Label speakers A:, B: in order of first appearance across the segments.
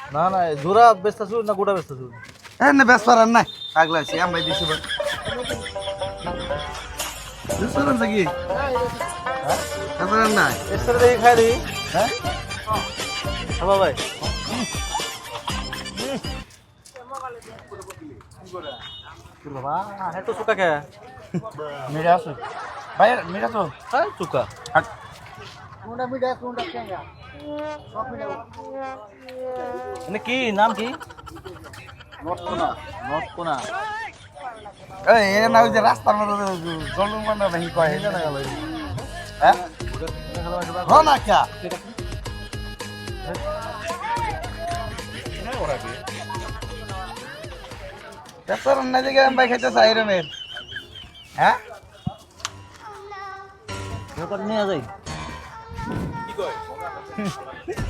A: না না জোড়া বেচতেছু না গোটা বেচতেছু?
B: না বেশ পারান নাই পাগলা আছি আমি দিছি বেশ পারান নাকি পারান নাই
A: এক্সট্রা দেখি খাই দেখি। হ্যাঁ বাবা ভাই বাবা হ্যাঁ তো চুকা খেয়ে
B: মেরে আসো ভাই মেরে আসো
A: হ্যাঁ চুকা মানে কি নাম কি? নটকোনা
B: এই এর না ওই যে রাস্তার মধ্যে জলুম বানা ভাই কয়
A: এটা না গেল
B: হ্যাঁ হ না কা পেছার না যে আমি ভাই খাইতে চাই রে মের হ্যাঁ
A: করে নিয়ে যাই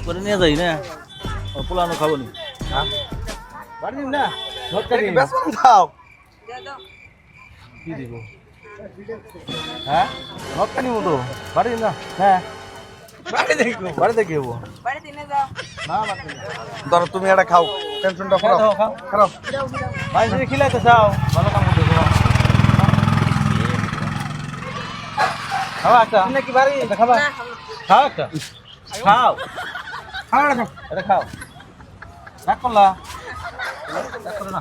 A: করে নিয়ে যাই না পোলানো খাবো নি হ্যাঁ বাড়ি দিন না
B: বেশ খাও
A: কি দিব হ্যাঁ নট কানি মতো বাড়ি দিন না হ্যাঁ বাড়িতে কি হবো না বাড়িতে না।
B: ধরো তুমি এটা খাও টেনশনটা খাও
A: খাও, খাও।
B: খাও
A: ভাই যদি খিলাইতে চাও ভালো কাম করতে যাও খাওয়া একটা নাকি বাড়ি এটা খাবা খাও একটা খাও
B: খাও
A: এটা খাও রাখ করলা রাখ করো না